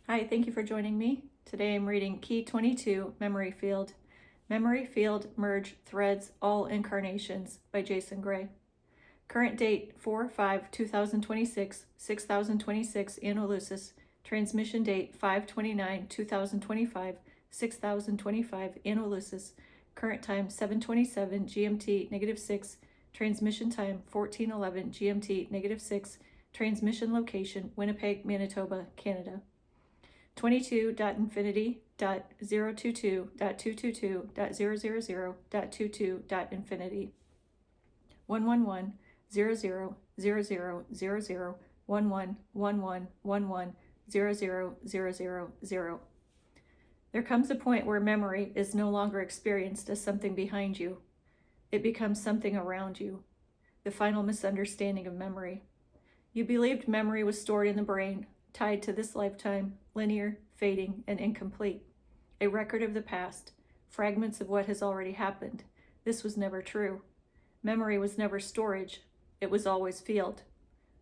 Hi, thank you for joining me. Today I'm reading Key 22, Memory Field. Memory Field Merge Threads All Incarnations by Jason Gray. Current date 4/5/2026, 6026 Andalusis. Transmission date 5/29/2025, 6025 Andalusis. Current time 7:27 GMT -6. Transmission time 14:11 GMT -6. Transmission location Winnipeg, Manitoba, Canada. 22.infinity.022.222.000.22.infinity 111-00-00-11-11-11-00-00-00. There comes a point where memory is no longer experienced as something behind you. It becomes something around you. The final misunderstanding of memory. You believed memory was stored in the brain, tied to this lifetime, linear, fading, and incomplete. A record of the past, fragments of what has already happened. This was never true. Memory was never storage. It was always field.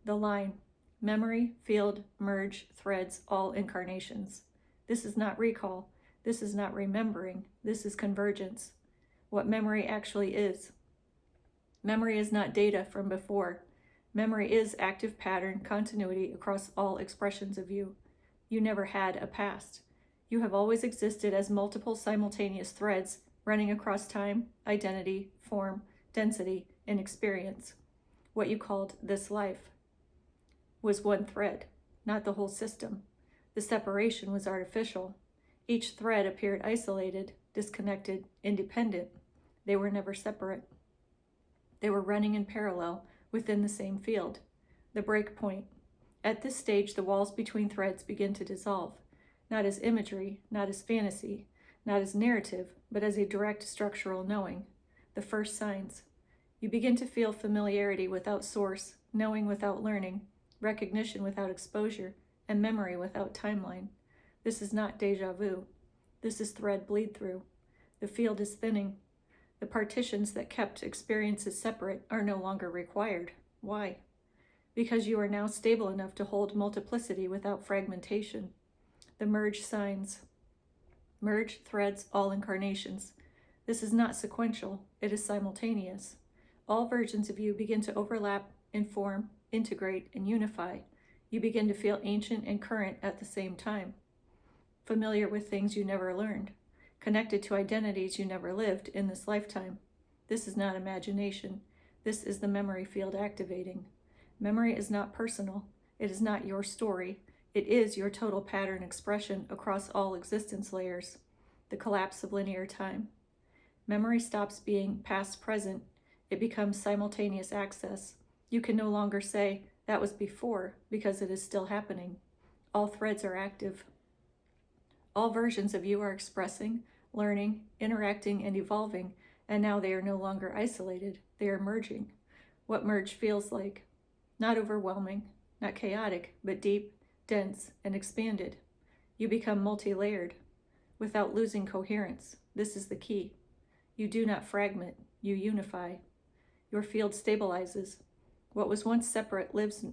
The line, memory, field, merge, threads, all incarnations. This is not recall. This is not remembering. This is convergence. What memory actually is. Memory is not data from before. Memory is active pattern continuity across all expressions of you. You never had a past. You have always existed as multiple simultaneous threads running across time, identity, form, density, and experience. What you called this life was one thread, not the whole system. The separation was artificial. Each thread appeared isolated, disconnected, independent. They were never separate. They were running in parallel within the same field. The break point. At this stage, the walls between threads begin to dissolve, not as imagery, not as fantasy, not as narrative, but as a direct structural knowing. The first signs. You begin to feel familiarity without source, knowing without learning, recognition without exposure, and memory without timeline. This is not deja vu. This is thread bleed through. The field is thinning. The partitions that kept experiences separate are no longer required. Why? Because you are now stable enough to hold multiplicity without fragmentation. The merge signs. Merge threads all incarnations. This is not sequential, it is simultaneous. All versions of you begin to overlap, inform, integrate, and unify. You begin to feel ancient and current at the same time. Familiar with things you never learned. Connected to identities you never lived in this lifetime. This is not imagination. This is the memory field activating. Memory is not personal. It is not your story. It is your total pattern expression across all existence layers. The collapse of linear time. Memory stops being past-present. It becomes simultaneous access. You can no longer say, that was before, because it is still happening. All threads are active. All versions of you are expressing, learning, interacting, and evolving, and now they are no longer isolated. They are merging. What merge feels like. Not overwhelming, not chaotic, but deep, dense, and expanded. You become multi-layered, without losing coherence. This is the key. You do not fragment, you unify. Your field stabilizes. What was once separate lives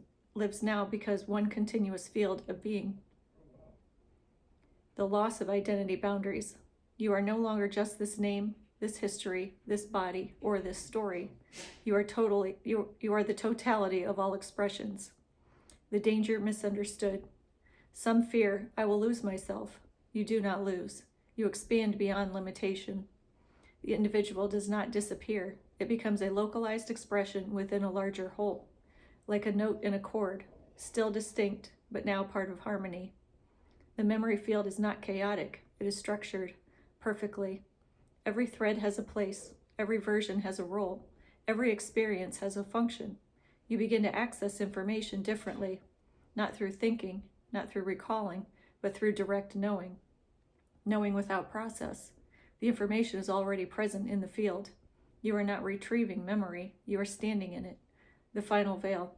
now because one continuous field of being. The loss of identity boundaries. You are no longer just this name, this history, this body, or this story. You are the totality of all expressions. The danger misunderstood. Some fear, I will lose myself. You do not lose. You expand beyond limitation. The individual does not disappear. It becomes a localized expression within a larger whole, like a note in a chord, still distinct, but now part of harmony. The memory field is not chaotic. It is structured perfectly. Every thread has a place. Every version has a role. Every experience has a function. You begin to access information differently, not through thinking, not through recalling, but through direct knowing. Knowing without process. The information is already present in the field. You are not retrieving memory. You are standing in it. The final veil.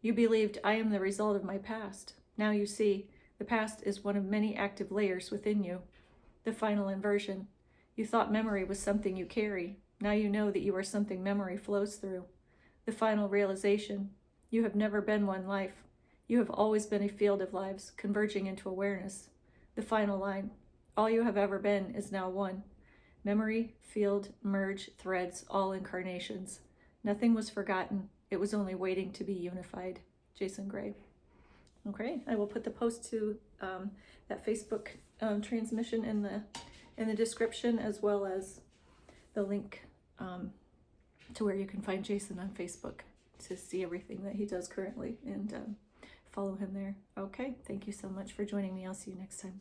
You believed, I am the result of my past. Now you see, the past is one of many active layers within you. The final inversion. You thought memory was something you carry. Now you know that you are something memory flows through. The final realization. You have never been one life. You have always been a field of lives converging into awareness. The final line. All you have ever been is now one. Memory, field, merge, threads, all incarnations. Nothing was forgotten. It was only waiting to be unified. Jason Gray. Okay, I will put the post to that Facebook transmission in the description, as well as the link to where you can find Jason on Facebook to see everything that he does currently and follow him there. Okay, thank you so much for joining me. I'll see you next time.